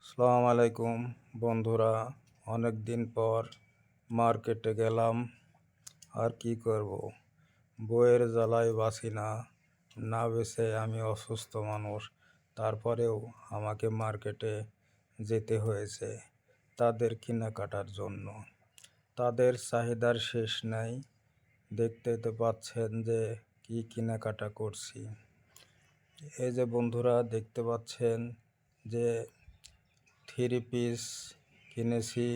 আসসালামু আলাইকুম বন্ধুরা, অনেক দিন পর মার্কেটে গেলাম। আর কি করব, বইয়ের জ্বালায় বাঁচি না। না বেছে আমি অসুস্থ মানুষ, তারপরেও আমাকে মার্কেটে যেতে হয়েছে তাদের কেনাকাটার জন্য। তাদের চাহিদার শেষ নাই। দেখতেই তো পাচ্ছেন যে কি কেনাকাটা করছি। এই যে বন্ধুরা দেখতে পাচ্ছেন যে থ্রি পিস কিনেছি,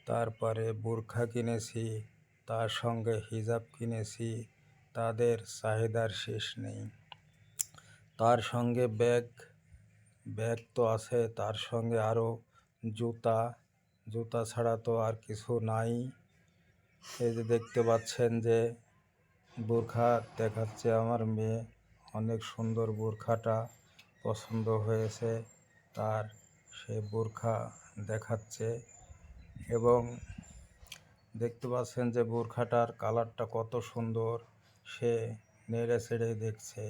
তারপরে বোরখা কিনেছি, তার সঙ্গে হিজাব কিনেছি। তাদের চাহিদার শেষ নেই। তার সঙ্গে ব্যাগ ব্যাগ তো আছে, তার সঙ্গে আরও জুতা জুতা ছাড়া তো আর কিছু নাই। এই যে দেখতে পাচ্ছেন যে বোরখা দেখাচ্ছে আমার মেয়ে, অনেক সুন্দর বোরখাটা পছন্দ হয়েছে তার, সে বোরখা দেখাচ্ছে। এবং দেখতে পাচ্ছেন যে বোরখাটার কালারটা কত সুন্দর, সে নেড়ে ছেড়ে দেখছে।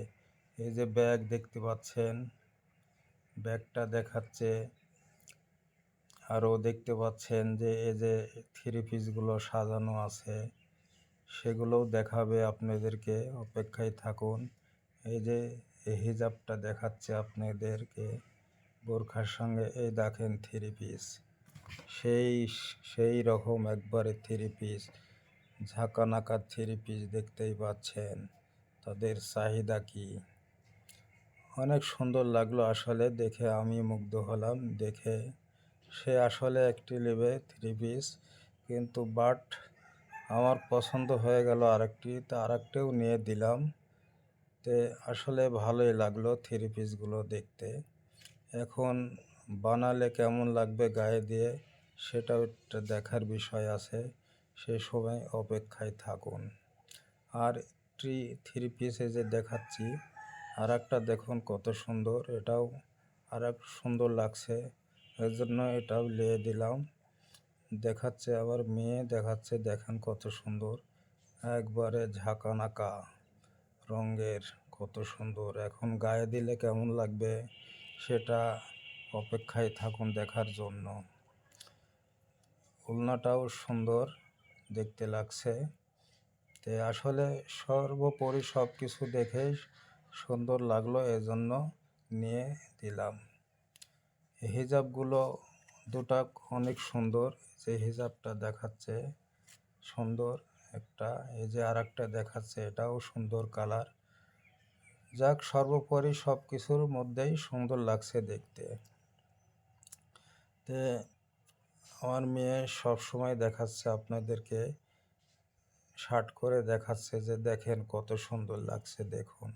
এই যে ব্যাগ দেখতে পাচ্ছেন, ব্যাগটা দেখাচ্ছে। আরও দেখতে পাচ্ছেন যে এই যে থ্রি পিসগুলো সাজানো আছে, সেগুলোও দেখাবে আপনাদেরকে, অপেক্ষায় থাকুন। এই যে এই হিজাবটা দেখাচ্ছে আপনাদেরকে বোরখার সঙ্গে, এই দেখেন থ্রি পিস, সেই সেই রকম একবারে থ্রি পিস, ঝাঁকানাকা থ্রি পিস দেখতেই পাচ্ছেন। তাদের চাহিদা কি, অনেক সুন্দর লাগলো আসলে দেখে, আমি মুগ্ধ হলাম দেখে। সে আসলে একটি নেবে থ্রি পিস, কিন্তু বাট আমার পছন্দ হয়ে গেল আরেকটি, তা আরেকটিও নিয়ে দিলাম। তে আসলে ভালোই লাগলো থ্রি পিসগুলো দেখতে। এখন বানালে কেমন লাগবে গায়ে দিয়ে, সেটাও একটা দেখার বিষয় আছে। সে সময় অপেক্ষায় থাকুন। আর থ্রি পিসে যে দেখাচ্ছি, আর একটা দেখুন কত সুন্দর, এটাও আর এক সুন্দর লাগছে, এর জন্য এটাও নিয়ে দিলাম। দেখাচ্ছে আবার মেয়ে দেখাচ্ছে, দেখেন কত সুন্দর, একবারে ঝাঁকানাকা রঙের, কত সুন্দর। এখন গায়ে দিলে কেমন লাগবে সেটা অপেক্ষায় থাকুন দেখার জন্য। ওড়নাটাও সুন্দর দেখতে লাগছে। তে আসলে সর্বোপরি সব কিছু দেখেই সুন্দর লাগলো, এজন্য নিয়ে দিলাম। হিজাবগুলো দুটা অনেক সুন্দর, যে হিজাবটা দেখাচ্ছে সুন্দর একটা, এই যে আর একটা দেখাচ্ছে এটাও সুন্দর কালার। যাক, সর্বোপরি সব কিছুর মধ্যেই সুন্দর লাগছে দেখতে। তে আমার মেয়ে সব সময় দেখাচ্ছে আপনাদেরকে, শার্ট করে দেখাচ্ছে যে দেখেন কত সুন্দর লাগছে দেখুন।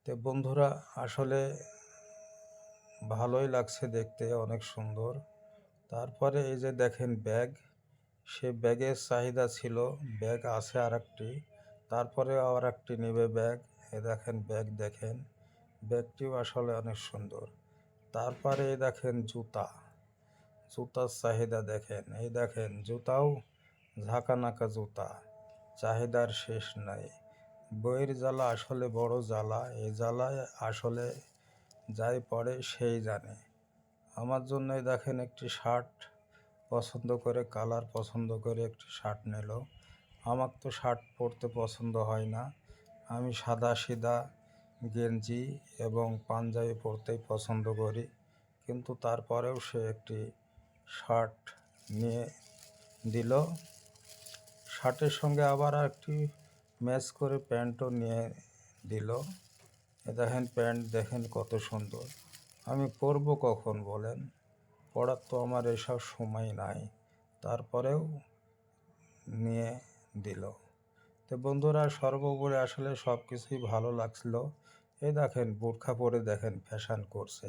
তে বন্ধুরা আসলে ভালোই লাগছে দেখতে, অনেক সুন্দর। তারপরে এই যে দেখেন ব্যাগ, সে ব্যাগের চাহিদা ছিল, ব্যাগ আছে আর একটি, তারপরে আর একটি নেবে ব্যাগ। এ দেখেন ব্যাগ, দেখেন ব্যাগটিও আসলে অনেক সুন্দর। তারপরে এই দেখেন জুতার চাহিদা দেখেন, এই দেখেন জুতাও ঝাঁকানাকা জুতা, চাহিদার শেষ নাই। বইয়ের জ্বালা আসলে বড় জ্বালা, এই জ্বালায় আসলে যাই পড়ে সেই জানে। আমার জন্যই দেখেন একটি শার্ট পছন্দ করে, কালার পছন্দ করে একটি শার্ট নিল। আমার তো শার্ট পরতে পছন্দ হয় না, আমি সাদা সিধা গেঞ্জি এবং পাঞ্জাবি পরতেই পছন্দ করি। কিন্তু তারপরেও সে একটি শার্ট নিয়ে দিল। শার্টের সঙ্গে আবার একটি ম্যাচ করে প্যান্টও নিয়ে দিল। দেখেন প্যান্ট, দেখেন কত সুন্দর। আমি পরবো কখন বলেন, পড়ার তো আমার এসব সময় নাই, তারপরেও নিয়ে দিল। তো বন্ধুরা সর্বোপরি আসলে সব কিছুই ভালো লাগছিল। এই দেখেন বোরখা পরে দেখেন ফ্যাশন করছে।